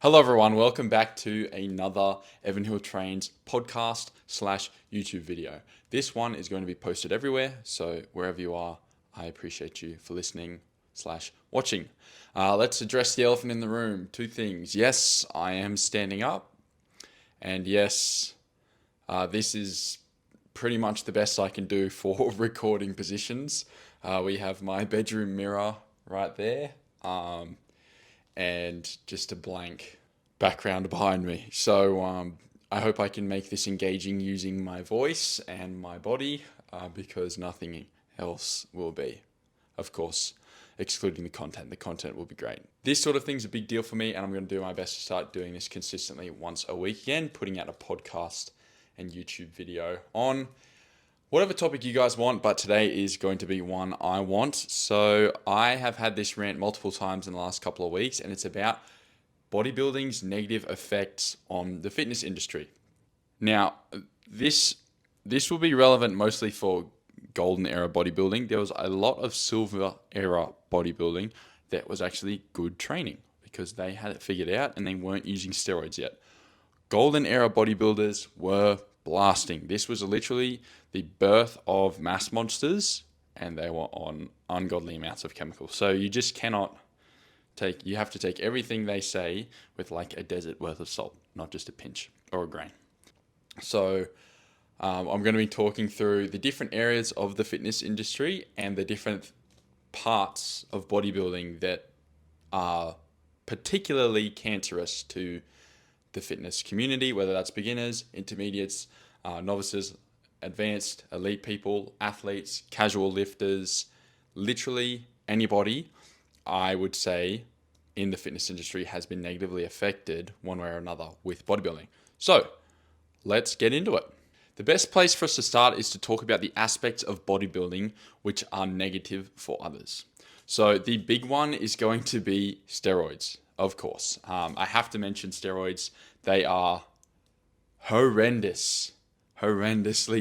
Hello everyone, welcome back to another Evan Hill Trains podcast / YouTube video. This one is going to be posted everywhere, so wherever you are, I appreciate you for listening / watching. Let's address the elephant in the room. Two things. Yes, I am standing up, and yes, this is pretty much the best I can do for recording positions. We have my bedroom mirror right there. And just a blank background behind me. So I hope I can make this engaging using my voice and my body because nothing else will be. Of course, excluding the content. The content will be great. This sort of thing's a big deal for me, and I'm going to do my best to start doing this consistently once a week again, putting out a podcast and YouTube video on whatever topic you guys want, but today is going to be one I want. So I have had this rant multiple times in the last couple of weeks, and it's about bodybuilding's negative effects on the fitness industry. Now, this will be relevant mostly for golden era bodybuilding. There was a lot of silver era bodybuilding that was actually good training because they had it figured out and they weren't using steroids yet. Golden era bodybuilders were blasting. This was literally the birth of mass monsters, and they were on ungodly amounts of chemicals. So you just cannot you have to take everything they say with like a desert worth of salt, not just a pinch or a grain. So I'm going to be talking through the different areas of the fitness industry and the different parts of bodybuilding that are particularly cancerous to the fitness community, whether that's beginners, intermediates, novices, advanced, elite people, athletes, casual lifters, literally anybody, I would say, in the fitness industry has been negatively affected one way or another with bodybuilding. So let's get into it. The best place for us to start is to talk about the aspects of bodybuilding which are negative for others. So the big one is going to be steroids, of course. I have to mention steroids. They are horrendously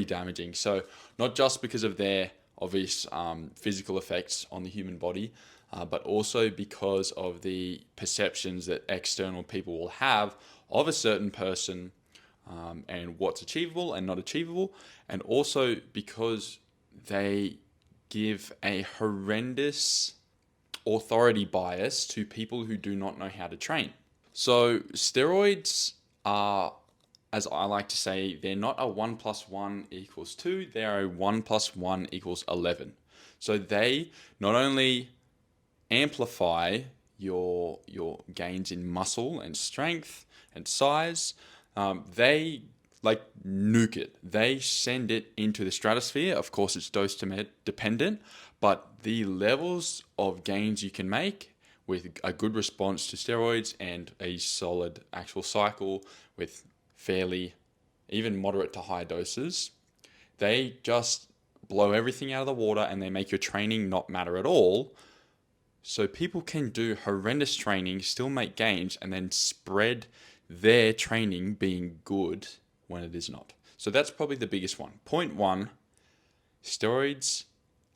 damaging. So not just because of their obvious physical effects on the human body, but also because of the perceptions that external people will have of a certain person and what's achievable and not achievable, and also because they give a horrendous authority bias to people who do not know how to train. So steroids are, as I like to say, they're not a 1 + 1 = 2, they are a 1 + 1 = 11. So they not only amplify your gains in muscle and strength and size, they like nuke it. They send it into the stratosphere. Of course, it's dose dependent, but the levels of gains you can make with a good response to steroids and a solid actual cycle with fairly, even moderate to high doses, they just blow everything out of the water and they make your training not matter at all. So people can do horrendous training, still make gains, and then spread their training being good when it is not. So that's probably the biggest one. Point one, steroids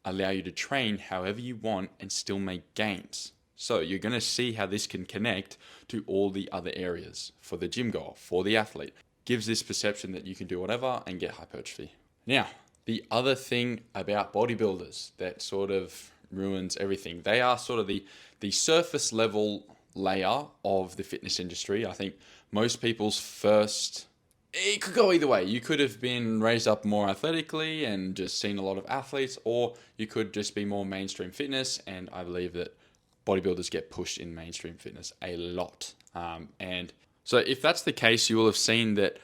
allow you to train however you want and still make gains. So you're going to see how this can connect to all the other areas for the gym goer, for the athlete. Gives this perception that you can do whatever and get hypertrophy. Now, the other thing about bodybuilders that sort of ruins everything, they are sort of the surface level layer of the fitness industry. I think most people's first, it could go either way. You could have been raised up more athletically and just seen a lot of athletes, or you could just be more mainstream fitness, and I believe that bodybuilders get pushed in mainstream fitness a lot. And so if that's the case, you will have seen that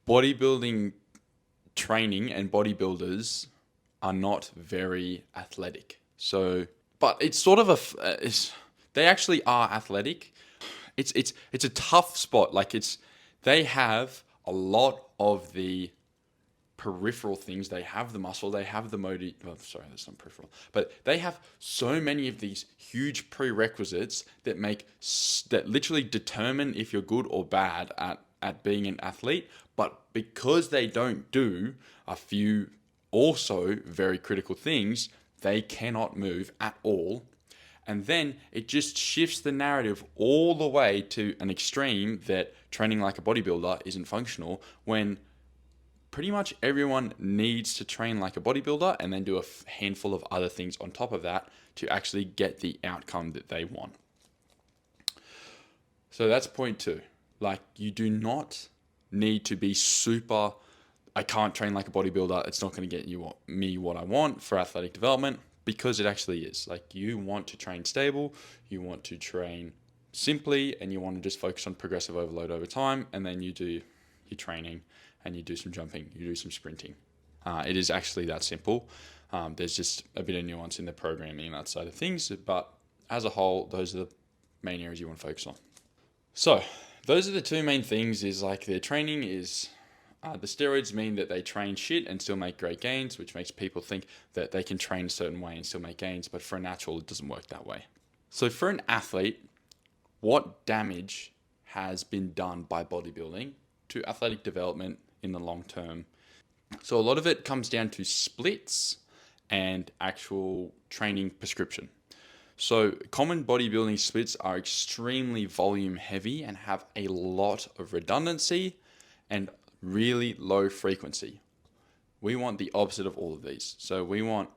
bodybuilding training and bodybuilders are not very athletic. So, but it's sort of they actually are athletic. It's a tough spot. Like they have a lot of the peripheral things. They have the muscle, they have the sorry, that's not peripheral, but they have so many of these huge prerequisites that literally determine if you're good or bad at being an athlete. But because they don't do a few also very critical things, they cannot move at all. And then it just shifts the narrative all the way to an extreme that training like a bodybuilder isn't functional, when pretty much everyone needs to train like a bodybuilder and then do a handful of other things on top of that to actually get the outcome that they want. So that's point 2. Like, you do not need to be super, I can't train like a bodybuilder, it's not going to get me what I want for athletic development, because it actually is. Like, you want to train stable, you want to train simply, and you want to just focus on progressive overload over time, and then you do your training and you do some jumping, you do some sprinting. It is actually that simple. There's just a bit of nuance in the programming and that side of things, but as a whole, those are the main areas you want to focus on. So those are the 2 main things. Is like, their training is, the steroids mean that they train shit and still make great gains, which makes people think that they can train a certain way and still make gains, but for a natural, it doesn't work that way. So for an athlete, what damage has been done by bodybuilding to athletic development in the long term? So a lot of it comes down to splits and actual training prescription. So common bodybuilding splits are extremely volume heavy and have a lot of redundancy and really low frequency. We want the opposite of all of these. So we want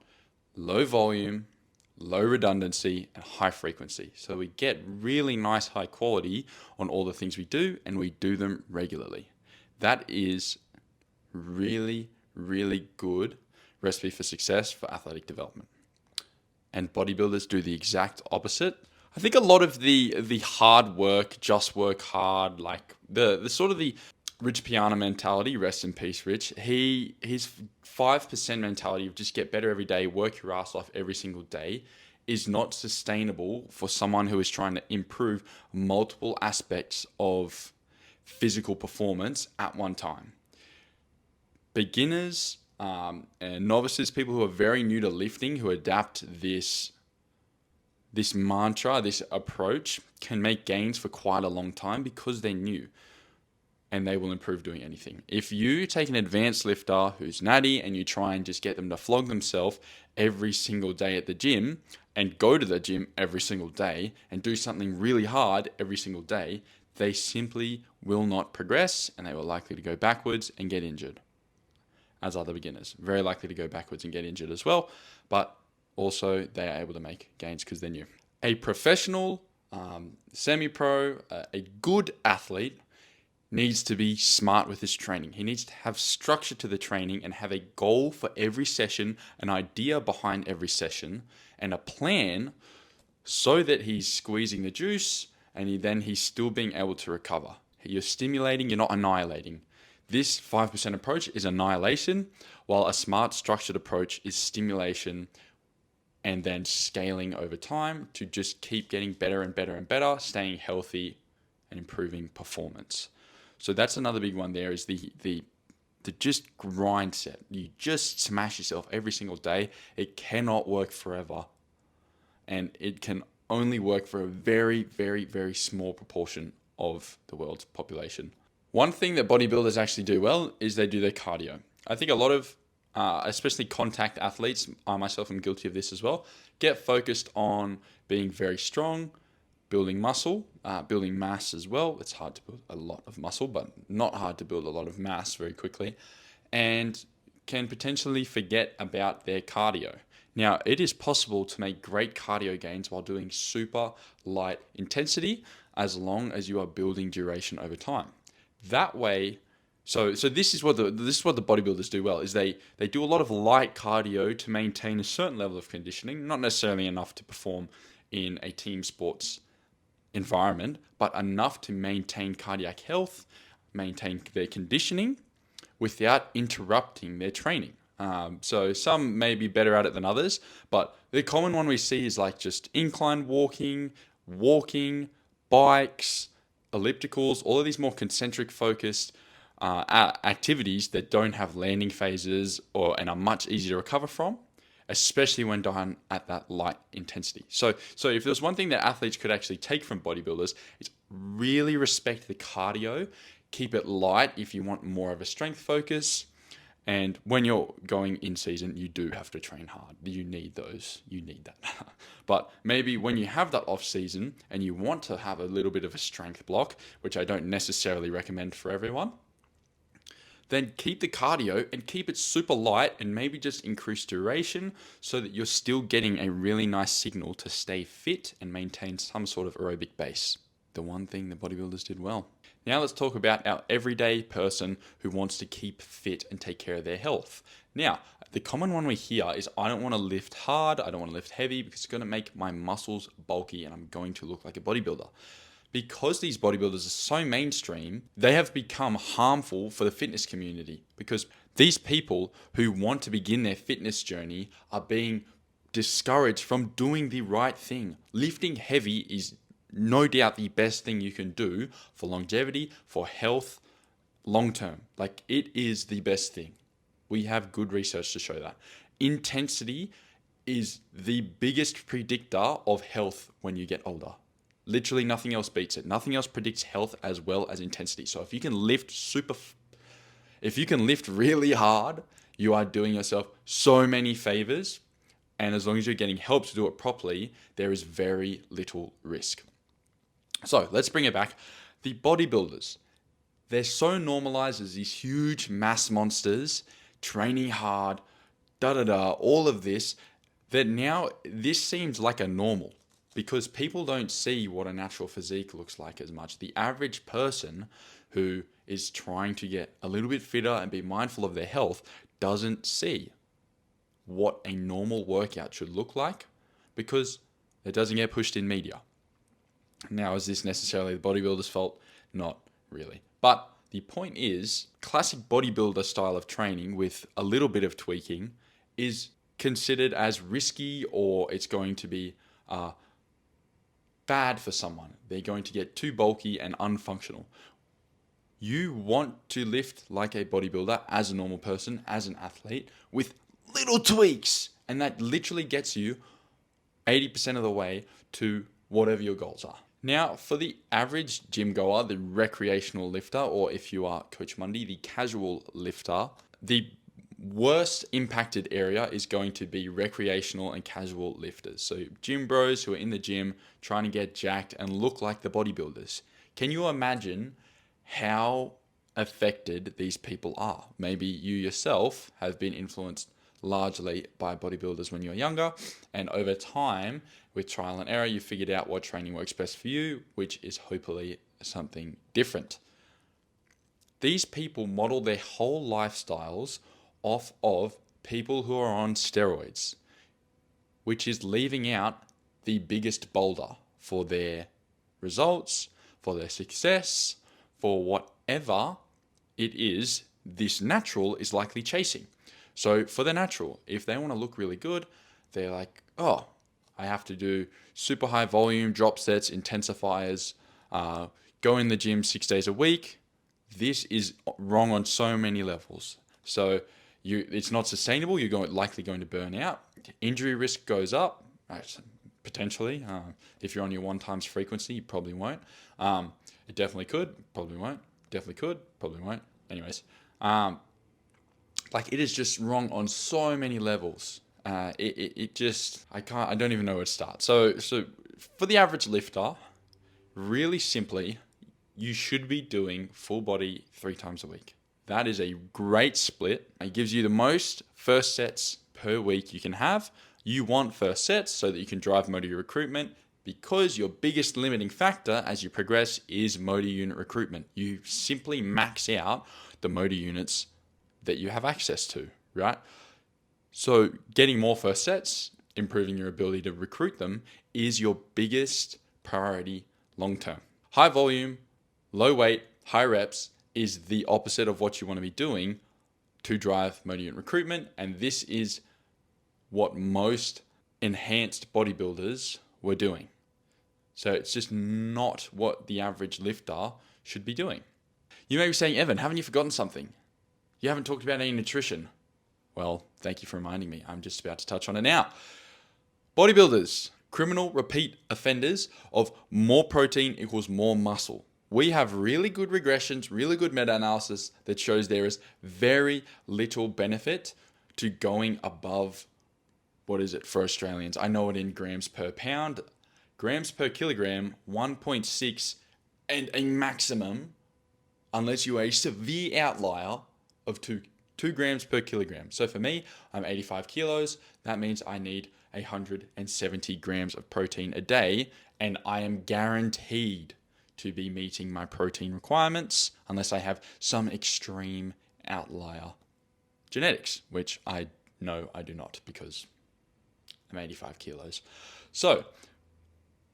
low volume, low redundancy, and high frequency. So we get really nice high quality on all the things we do, and we do them regularly. That is really, really good recipe for success for athletic development. And bodybuilders do the exact opposite. I think a lot of the hard work, just work hard, like the sort of the Rich Piana mentality, rest in peace, Rich. His 5% mentality of just get better every day, work your ass off every single day, is not sustainable for someone who is trying to improve multiple aspects of physical performance at one time. Beginners and novices, people who are very new to lifting, who adapt this mantra, this approach, can make gains for quite a long time because they're new, and they will improve doing anything. If you take an advanced lifter who's natty and you try and just get them to flog themselves every single day at the gym and go to the gym every single day and do something really hard every single day, they simply will not progress, and they are likely to go backwards and get injured. As other beginners, very likely to go backwards and get injured as well, but also they are able to make gains because they're new. A professional, semi-pro, a good athlete needs to be smart with his training. He needs to have structure to the training and have a goal for every session, an idea behind every session, and a plan so that he's squeezing the juice and he's still being able to recover. You're stimulating, you're not annihilating. This 5% approach is annihilation, while a smart structured approach is stimulation and then scaling over time to just keep getting better and better and better, staying healthy and improving performance. So that's another big one there, is the just grind set. You just smash yourself every single day. It cannot work forever. And it can only work for a very, very, very small proportion of the world's population. One thing that bodybuilders actually do well is they do their cardio. I think a lot of, especially contact athletes, I myself am guilty of this as well, get focused on being very strong, building muscle, building mass as well. It's hard to build a lot of muscle, but not hard to build a lot of mass very quickly, and can potentially forget about their cardio. Now, it is possible to make great cardio gains while doing super light intensity, as long as you are building duration over time. That way, so this is what the bodybuilders do well, is they do a lot of light cardio to maintain a certain level of conditioning, not necessarily enough to perform in a team sports environment, but enough to maintain cardiac health, maintain their conditioning without interrupting their training. So some may be better at it than others, but the common one we see is like just incline walking, bikes, ellipticals, all of these more concentric focused activities that don't have landing phases and are much easier to recover from, especially when done at that light intensity. So if there's one thing that athletes could actually take from bodybuilders, it's really respect the cardio, keep it light if you want more of a strength focus, And when you're going in season, you do have to train hard. You need those. You need that. But maybe when you have that off season and you want to have a little bit of a strength block, which I don't necessarily recommend for everyone, then keep the cardio and keep it super light and maybe just increase duration so that you're still getting a really nice signal to stay fit and maintain some sort of aerobic base. The one thing the bodybuilders did well. Now let's talk about our everyday person who wants to keep fit and take care of their health. Now, the common one we hear is, I don't want to lift hard, I don't want to lift heavy because it's going to make my muscles bulky and I'm going to look like a bodybuilder. Because these bodybuilders are so mainstream, they have become harmful for the fitness community because these people who want to begin their fitness journey are being discouraged from doing the right thing. Lifting heavy is no doubt the best thing you can do for longevity, for health, long term. Like, it is the best thing. We have good research to show that. Intensity is the biggest predictor of health when you get older. Literally nothing else beats it. Nothing else predicts health as well as intensity. So if you can lift really hard, you are doing yourself so many favors. And as long as you're getting help to do it properly, there is very little risk. So let's bring it back. The bodybuilders, they're so normalized as these huge mass monsters, training hard, all of this, that now this seems like a normal because people don't see what a natural physique looks like as much. The average person who is trying to get a little bit fitter and be mindful of their health doesn't see what a normal workout should look like because it doesn't get pushed in media. Now, is this necessarily the bodybuilder's fault? Not really. But the point is, classic bodybuilder style of training with a little bit of tweaking is considered as risky, or it's going to be bad for someone. They're going to get too bulky and unfunctional. You want to lift like a bodybuilder as a normal person, as an athlete, with little tweaks. And that literally gets you 80% of the way to whatever your goals are. Now, for the average gym goer, the recreational lifter, or if you are Coach Mundy, the casual lifter, the worst impacted area is going to be recreational and casual lifters. So gym bros who are in the gym trying to get jacked and look like the bodybuilders. Can you imagine how affected these people are? Maybe you yourself have been influenced largely by bodybuilders when you were younger, and over time, with trial and error, you figured out what training works best for you, which is hopefully something different. These people model their whole lifestyles off of people who are on steroids, which is leaving out the biggest boulder for their results, for their success, for whatever it is this natural is likely chasing. So for the natural, if they want to look really good, they're like, oh, I have to do super high volume, drop sets, intensifiers, go in the gym 6 days a week. This is wrong on so many levels. So it's not sustainable. You're likely going to burn out. Injury risk goes up, potentially. If you're on your 1 times frequency, you probably won't. It definitely could, probably won't. Definitely could, probably won't. Anyways, it is just wrong on so many levels. I don't even know where to start. So for the average lifter, really simply, you should be doing full body 3 times a week. That is a great split. It gives you the most first sets per week you can have. You want first sets so that you can drive motor recruitment, because your biggest limiting factor as you progress is motor unit recruitment. You simply max out the motor units that you have access to, right? So getting more first sets, improving your ability to recruit them, is your biggest priority long term. High volume, low weight, high reps is the opposite of what you want to be doing to drive motor unit recruitment. And this is what most enhanced bodybuilders were doing. So it's just not what the average lifter should be doing. You may be saying, Evan, haven't you forgotten something? You haven't talked about any nutrition. Well, thank you for reminding me. I'm just about to touch on it now. Bodybuilders, criminal repeat offenders of more protein equals more muscle. we have really good regressions, really good meta-analysis that shows there is very little benefit to going above, what is it for Australians? I know it in grams per pound, grams per kilogram, 1.6, and a maximum, unless you are a severe outlier, of 2 grams per kilogram. So for me, I'm 85 kilos. That means I need 170 grams of protein a day, and I am guaranteed to be meeting my protein requirements unless I have some extreme outlier genetics, which I know I do not because I'm 85 kilos. So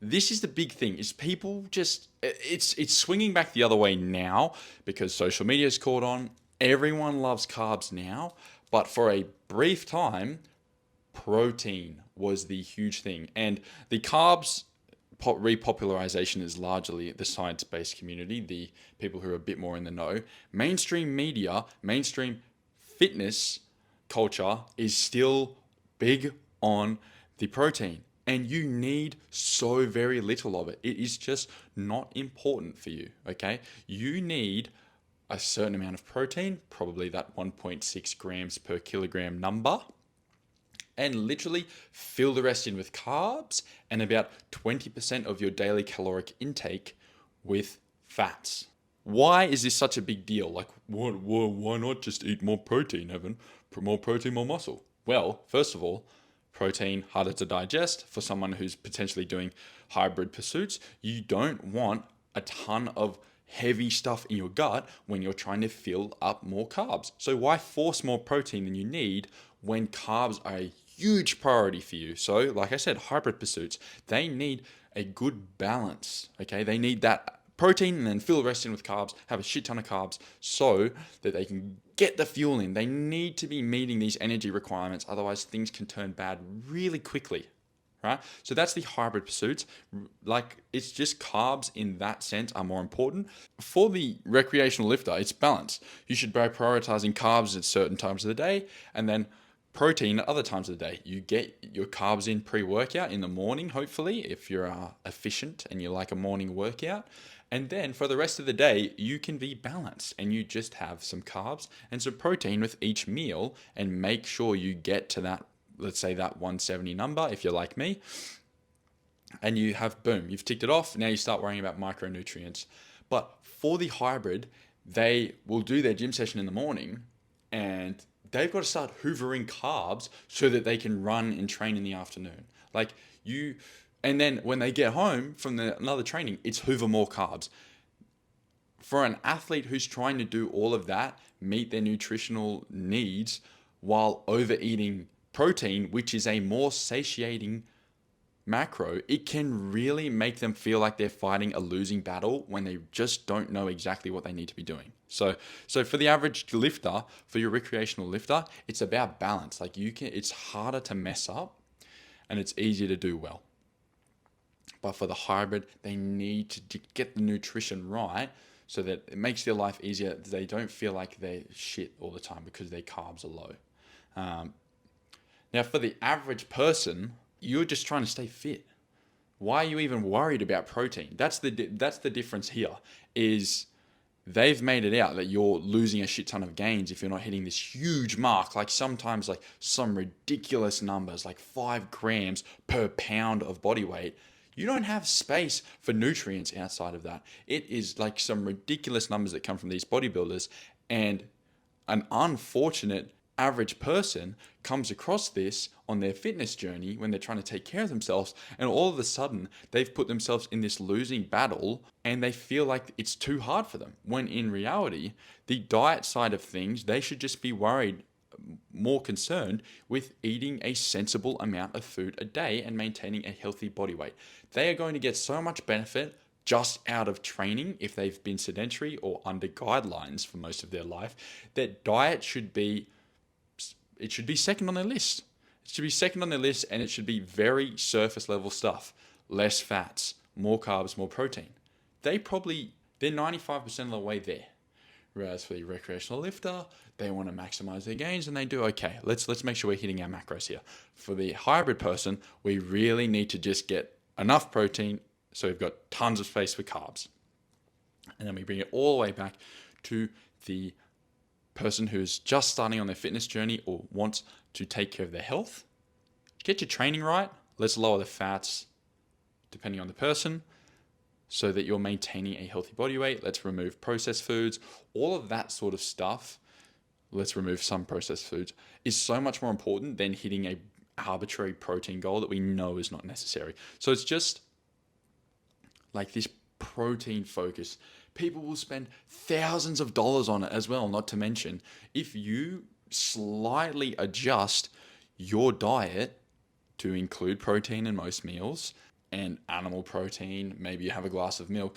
this is the big thing, is people just, it's swinging back the other way now because social media is caught on. Everyone loves carbs now, but for a brief time, protein was the huge thing. And the carbs repopularization is largely the science-based community, the people who are a bit more in the know. Mainstream media, mainstream fitness culture is still big on the protein. And you need so very little of it. It is just not important for you, okay? You need a certain amount of protein, probably that 1.6 grams per kilogram number, and literally fill the rest in with carbs and about 20% of your daily caloric intake with fats. Why is this such a big deal? Like, why not just eat more protein, Evan? More protein, more muscle. Well, first of all, protein harder to digest for someone who's potentially doing hybrid pursuits. You don't want a ton of heavy stuff in your gut when you're trying to fill up more carbs. So why force more protein than you need when carbs are a huge priority for you? So like I said, hybrid pursuits, they need a good balance, okay? They need that protein and then fill the rest in with carbs, have a shit ton of carbs so that they can get the fuel in. They need to be meeting these energy requirements, otherwise things can turn bad really quickly, right? So that's the hybrid pursuits. Like, it's just carbs in that sense are more important. For the recreational lifter, it's balance. You should be prioritizing carbs at certain times of the day and then protein at other times of the day. You get your carbs in pre-workout in the morning, hopefully, if you're efficient and you like a morning workout. And then for the rest of the day, you can be balanced and you just have some carbs and some protein with each meal and make sure you get to that, let's say that 170 number if you're like me. And you have, boom, you've ticked it off. Now you start worrying about micronutrients. But for the hybrid, they will do their gym session in the morning and they've got to start hoovering carbs so that they can run and train in the afternoon. And then when they get home from another training, it's hoover more carbs. For an athlete who's trying to do all of that, meet their nutritional needs while overeating protein, which is a more satiating macro, it can really make them feel like they're fighting a losing battle when they just don't know exactly what they need to be doing. So for the average lifter, for your recreational lifter, it's about balance. Like it's harder to mess up and it's easier to do well. But for the hybrid, they need to get the nutrition right so that it makes their life easier. They don't feel like they're shit all the time because their carbs are low. Now, for the average person, you're just trying to stay fit. Why are you even worried about protein? That's the difference here, is they've made it out that you're losing a shit ton of gains if you're not hitting this huge mark, like sometimes like some ridiculous numbers, like 5 grams per pound of body weight. You don't have space for nutrients outside of that. It is like some ridiculous numbers that come from these bodybuilders, and an unfortunate average person comes across this on their fitness journey when they're trying to take care of themselves, and all of a sudden they've put themselves in this losing battle and they feel like it's too hard for them, when in reality, the diet side of things, they should just be worried, more concerned with eating a sensible amount of food a day and maintaining a healthy body weight. They are going to get so much benefit just out of training if they've been sedentary or under guidelines for most of their life, that diet should be second on their list. It should be second on their list, and it should be very surface level stuff. Less fats, more carbs, more protein. They're 95% of the way there. Whereas for the recreational lifter, they want to maximize their gains and they do okay. Let's make sure we're hitting our macros here. For the hybrid person, we really need to just get enough protein so we've got tons of space for carbs. And then we bring it all the way back to the person who's just starting on their fitness journey or wants to take care of their health. Get your training right. Let's lower the fats depending on the person so that you're maintaining a healthy body weight. Let's remove processed foods. All of that sort of stuff, let's remove some processed foods, is so much more important than hitting a arbitrary protein goal that we know is not necessary. So it's just like this protein focus. People will spend thousands of dollars on it as well, not to mention if you slightly adjust your diet to include protein in most meals and animal protein, maybe you have a glass of milk,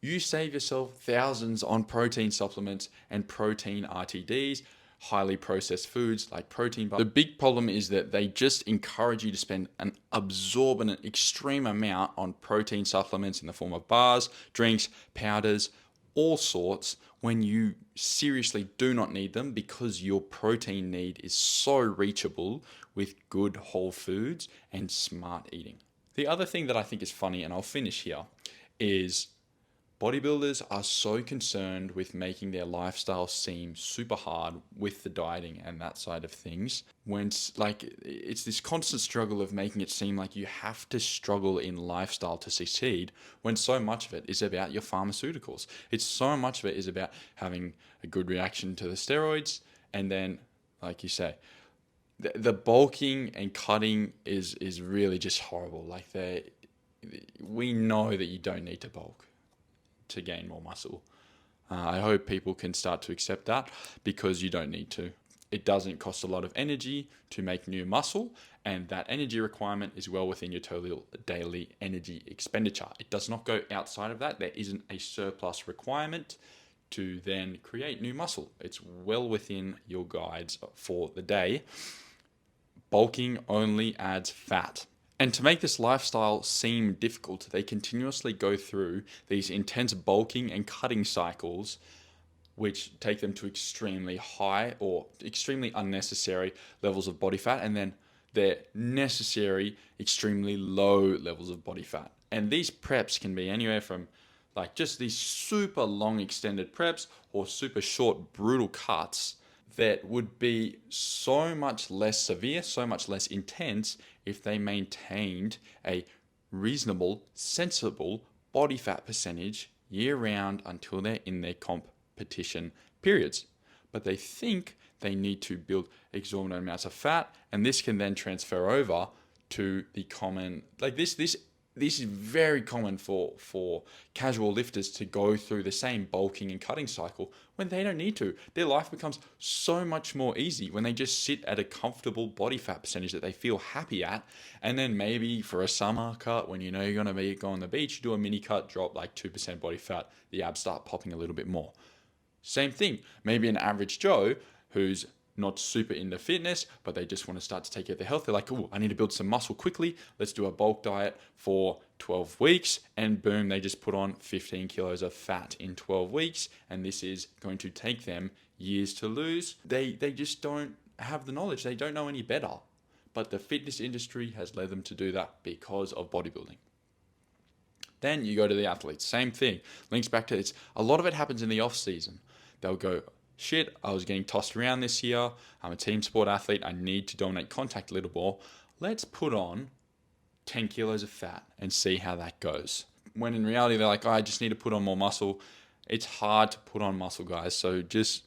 you save yourself thousands on protein supplements and protein RTDs, highly processed foods like protein bars. The big problem is that they just encourage you to spend an absorbent, extreme amount on protein supplements in the form of bars, drinks, powders, all sorts, when you seriously do not need them because your protein need is so reachable with good whole foods and smart eating. The other thing that I think is funny, and I'll finish here, is bodybuilders are so concerned with making their lifestyle seem super hard with the dieting and that side of things, when it's this constant struggle of making it seem like you have to struggle in lifestyle to succeed, when so much of it is about your pharmaceuticals. It's so much of it is about having a good reaction to the steroids, and then, like you say, the bulking and cutting is really just horrible. Like we know that you don't need to bulk to gain more muscle. I hope people can start to accept that, because you don't need to. It doesn't cost a lot of energy to make new muscle, and that energy requirement is well within your total daily energy expenditure. It does not go outside of that. There isn't a surplus requirement to then create new muscle. It's well within your guides for the day. Bulking only adds fat. And to make this lifestyle seem difficult, they continuously go through these intense bulking and cutting cycles, which take them to extremely high or extremely unnecessary levels of body fat, and then their necessary extremely low levels of body fat. And these preps can be anywhere from like just these super long extended preps or super short brutal cuts that would be so much less severe, so much less intense if they maintained a reasonable, sensible body fat percentage year round until they're in their competition periods. But they think they need to build exorbitant amounts of fat, and this can then transfer over to the common, like this is very common for casual lifters to go through the same bulking and cutting cycle when they don't need to. Their life becomes so much more easy when they just sit at a comfortable body fat percentage that they feel happy at. And then maybe for a summer cut, when you know you're going to go on the beach, you do a mini cut, drop like 2% body fat, the abs start popping a little bit more. Same thing, maybe an average Joe who's not super into fitness, but they just want to start to take care of their health. They're like, oh, I need to build some muscle quickly. Let's do a bulk diet for 12 weeks. And boom, they just put on 15 kilos of fat in 12 weeks. And this is going to take them years to lose. They just don't have the knowledge. They don't know any better. But the fitness industry has led them to do that because of bodybuilding. Then you go to the athletes. Same thing. Links back to it's a lot of it happens in the off season. They'll go, shit, I was getting tossed around this year. I'm a team sport athlete. I need to dominate contact a little more. Let's put on 10 kilos of fat and see how that goes. When in reality, they're like, oh, I just need to put on more muscle. It's hard to put on muscle, guys. So just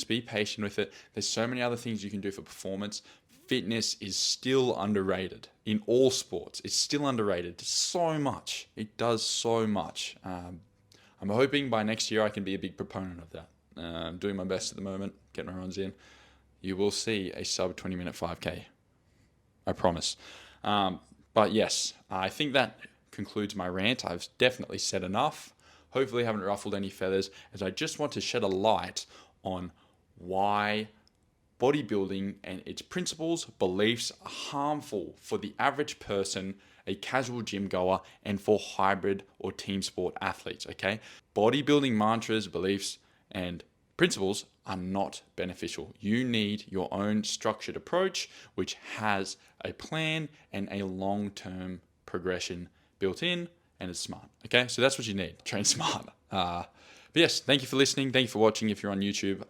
be patient with it. There's so many other things you can do for performance. Fitness is still underrated in all sports. It's still underrated so much. It does so much. I'm hoping by next year I can be a big proponent of that. I'm doing my best at the moment, getting my runs in. You will see a sub 20-minute 5K. I promise. But yes, I think that concludes my rant. I've definitely said enough. Hopefully I haven't ruffled any feathers, as I just want to shed a light on why bodybuilding and its principles, beliefs are harmful for the average person, a casual gym goer, and for hybrid or team sport athletes, okay? Bodybuilding mantras, beliefs, and principles are not beneficial. You need your own structured approach, which has a plan and a long-term progression built in, and is smart. Okay, so that's what you need. Train smart. But yes, thank you for listening. Thank you for watching if you're on YouTube.